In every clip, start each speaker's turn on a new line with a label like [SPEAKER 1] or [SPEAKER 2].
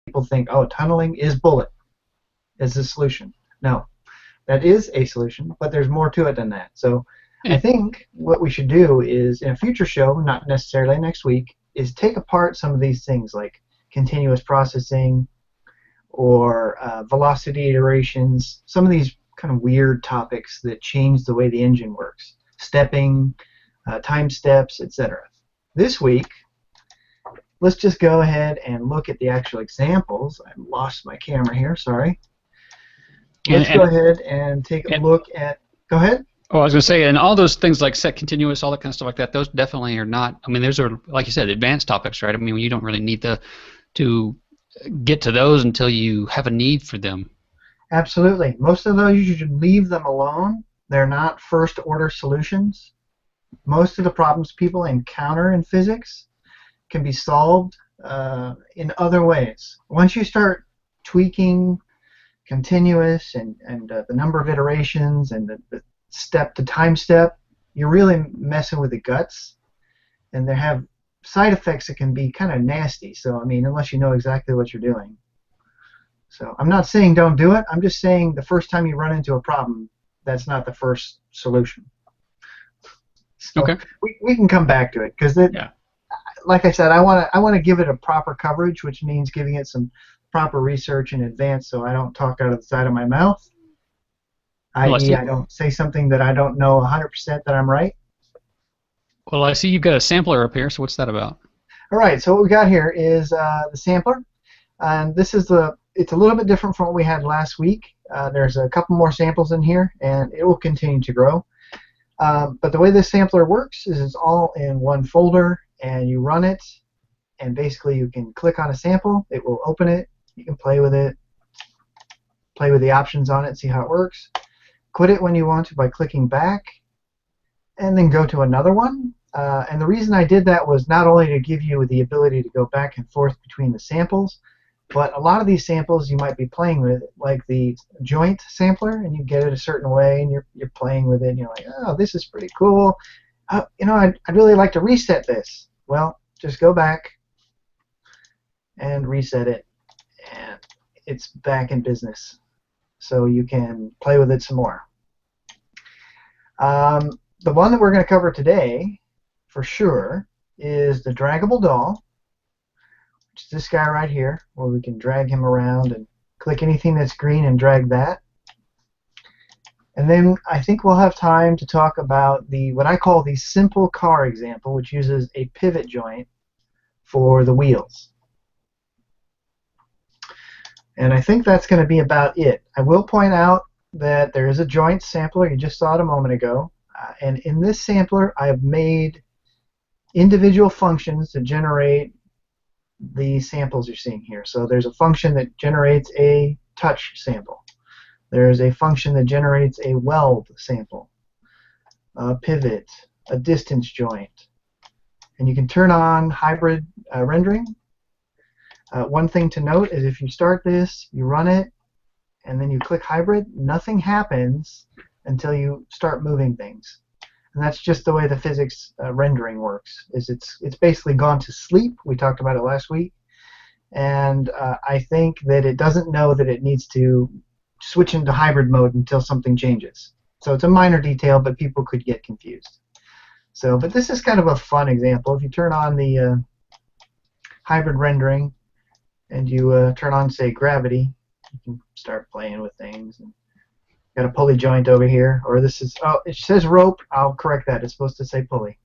[SPEAKER 1] people think, oh, tunneling is bullet, is the solution. No, that is a solution, but there's more to it than that. So I
[SPEAKER 2] And,
[SPEAKER 1] think what we should do is, in a future show, not necessarily next week, is take apart some of these things like continuous processing or velocity iterations, some of these kind of weird topics that change the way the engine works, stepping, time steps, etc. This week, let's just go ahead and look at the actual examples. I lost my camera here, sorry.
[SPEAKER 2] and,
[SPEAKER 1] Let's go
[SPEAKER 2] and,
[SPEAKER 1] ahead and take a
[SPEAKER 2] and
[SPEAKER 1] look at, go ahead.
[SPEAKER 2] oh, I was going to say, and all those things like set continuous, all that kind of stuff like that, those definitely are not, I mean, those are, like you said, advanced topics, right? I mean, you don't really need to get to those until you have a need for them.
[SPEAKER 1] Absolutely. Most of those you should leave them alone. They're not first order solutions. Most of the problems people encounter in physics can be solved in other ways. Once you start tweaking continuous and the number of iterations and the step to time step, you're really messing with the guts, and they have side effects that can be kind of nasty. So I mean, unless you know exactly what you're doing. So I'm not saying don't do it. I'm just saying the first time you run into a problem, that's not the first solution. So
[SPEAKER 2] Okay.
[SPEAKER 1] we can come back to it because
[SPEAKER 2] Yeah.
[SPEAKER 1] like I said, I want to give it a proper coverage, which means giving it some proper research in advance, so I don't talk out of the side of my mouth,
[SPEAKER 2] Well, I
[SPEAKER 1] i.e.,
[SPEAKER 2] see.
[SPEAKER 1] I don't say something that I don't know 100% that I'm right.
[SPEAKER 2] Well, I see you've got a sampler up here. So what's that about?
[SPEAKER 1] All right, so what we got here is the sampler, and this is it's a little bit different from what we had last week. There's a couple more samples in here, and it will continue to grow. But the way this sampler works is it's all in one folder, and you run it, and basically you can click on a sample, it will open it, you can play with it, play with the options on it, see how it works, quit it when you want to by clicking back, and then go to another one. And the reason I did that was not only to give you the ability to go back and forth between the samples, but a lot of these samples you might be playing with, like the joint sampler, and you get it a certain way, and you're playing with it, and you're like, oh, this is pretty cool. I'd really like to reset this. Well, just go back and reset it, and it's back in business. So you can play with it some more. The one that we're going to cover today, for sure, is the draggable doll, which is this guy right here, where we can drag him around and click anything that's green and drag that. And then I think we'll have time to talk about what I call the simple car example, which uses a pivot joint for the wheels. And I think that's going to be about it. I will point out that there is a joint sampler. You just saw it a moment ago. And in this sampler, I have made individual functions to generate the samples you're seeing here. So there's a function that generates a touch sample. There's a function that generates a weld sample, a pivot, a distance joint. And you can turn on hybrid rendering. One thing to note is if you start this, you run it, and then you click hybrid, nothing happens until you start moving things. And that's just the way the physics rendering works. It's basically gone to sleep. We talked about it last week. And I think that it doesn't know that it needs to switch into hybrid mode until something changes. So it's a minor detail, but people could get confused. So, but this is kind of a fun example. If you turn on the hybrid rendering and you turn on, say, gravity, you can start playing with things. And got a pulley joint over here, or this is, oh, it says rope. I'll correct that. It's supposed to say pulley.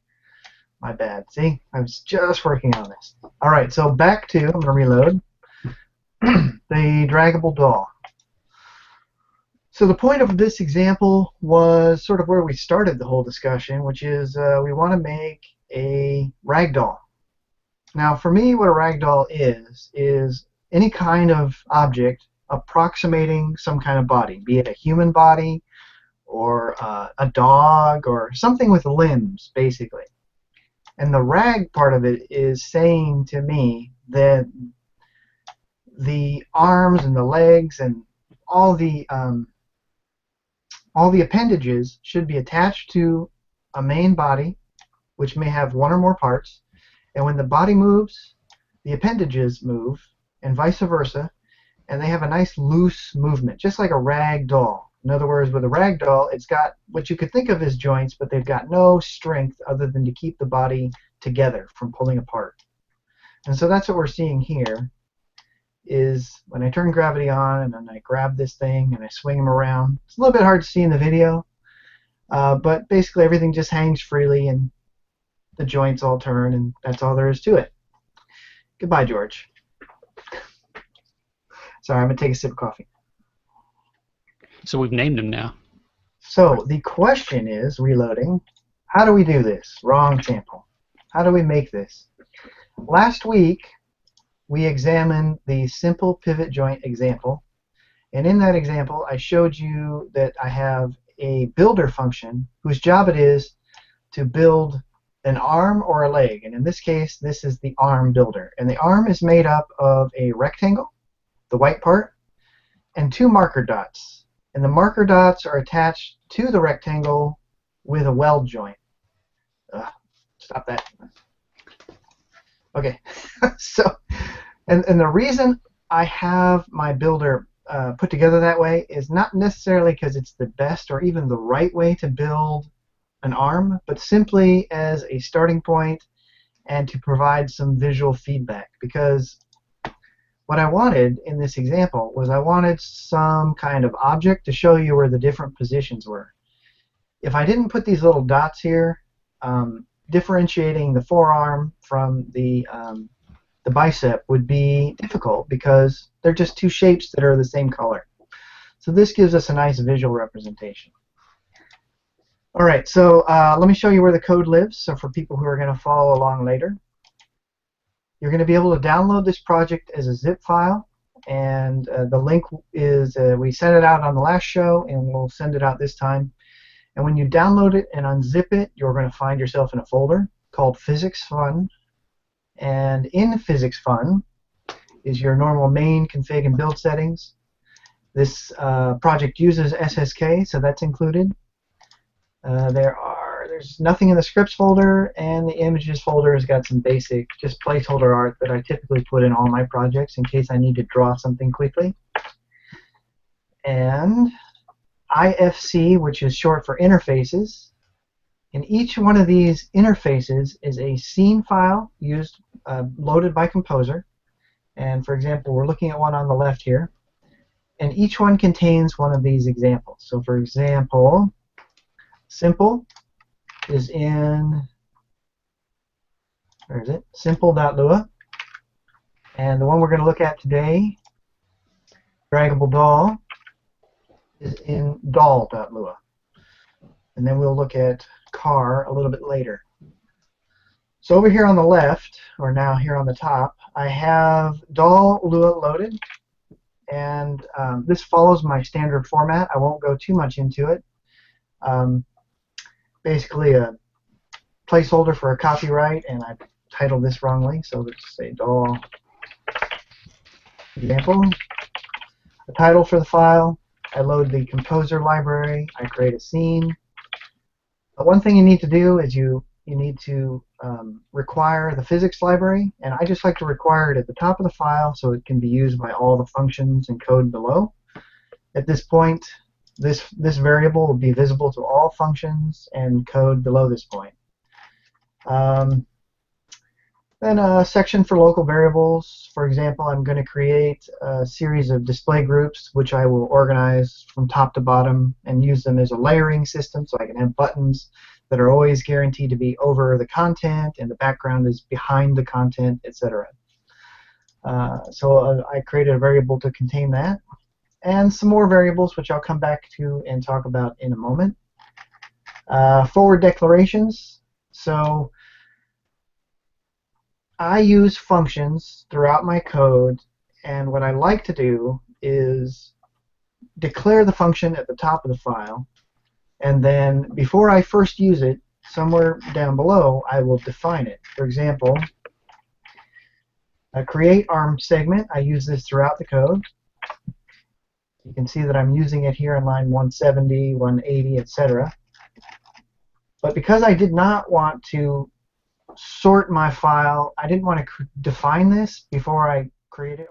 [SPEAKER 1] My bad. See, I was just working on this. All right, so back to, I'm going to reload, the draggable doll. So the point of this example was sort of where we started the whole discussion, which is we want to make a ragdoll. Now, for me, what a ragdoll is any kind of object approximating some kind of body, be it a human body or a dog or something with limbs, basically. And the rag part of it is saying to me that the arms and the legs and all the appendages should be attached to a main body, which may have one or more parts. And when the body moves, the appendages move, and vice versa, and they have a nice loose movement, just like a rag doll. In other words, with a rag doll, it's got what you could think of as joints, but they've got no strength other than to keep the body together from pulling apart. And so that's what we're seeing here, is when I turn gravity on and then I grab this thing and I swing him around. It's a little bit hard to see in the video, but basically everything just hangs freely and the joints all turn, and that's all there is to it. Goodbye, George. Sorry, I'm going to take a sip of coffee.
[SPEAKER 2] So we've named him now.
[SPEAKER 1] So the question is, reloading, how do we do this? Wrong sample. How do we make this? Last week, we examined the simple pivot joint example. And in that example, I showed you that I have a builder function whose job it is to build an arm or a leg. And in this case, this is the arm builder. And the arm is made up of a rectangle, the white part, and two marker dots. And the marker dots are attached to the rectangle with a weld joint. Stop that. Okay. So, and the reason I have my builder put together that way is not necessarily because it's the best or even the right way to build an arm, but simply as a starting point and to provide some visual feedback. Because what I wanted in this example was I wanted some kind of object to show you where the different positions were. If I didn't put these little dots here, differentiating the forearm from the bicep would be difficult because they're just two shapes that are the same color. So this gives us a nice visual representation. All right, so let me show you where the code lives. So for people who are going to follow along later, you're going to be able to download this project as a zip file, and the link is, we sent it out on the last show, and we'll send it out this time. And when you download it and unzip it, you're going to find yourself in a folder called Physics Fun. And in Physics Fun is your normal main config and build settings. This project uses SSK, so that's included. There's nothing in the scripts folder, and the images folder has got some basic, just placeholder art that I typically put in all my projects in case I need to draw something quickly. And IFC, which is short for interfaces. And each one of these interfaces is a scene file loaded by Composer. And for example, we're looking at one on the left here. And each one contains one of these examples. So for example, simple is in, where is it? Simple.lua. And the one we're going to look at today, draggable doll, is in doll.lua. And then we'll look at car a little bit later. So over here on the left, or now here on the top, I have doll.lua loaded. And this follows my standard format. I won't go too much into it. Basically a placeholder for a copyright, and I titled this wrongly, so let's say doll example. A title for the file. I load the Composer library. I create a scene. But one thing you need to do is you need to require the physics library, and I just like to require it at the top of the file so it can be used by all the functions and code below. At this point, this variable will be visible to all functions and code below this point. Then a section for local variables. For example, I'm going to create a series of display groups which I will organize from top to bottom and use them as a layering system, so I can have buttons that are always guaranteed to be over the content and the background is behind the content, etc. So I created a variable to contain that, and some more variables which I'll come back to and talk about in a moment. Forward declarations. So I use functions throughout my code, and what I like to do is declare the function at the top of the file, and then before I first use it, somewhere down below, I will define it. For example, create arm segment. I use this throughout the code. You can see that I'm using it here in line 170, 180, etc. But because I did not want to sort my file, I didn't want to define this before I create it.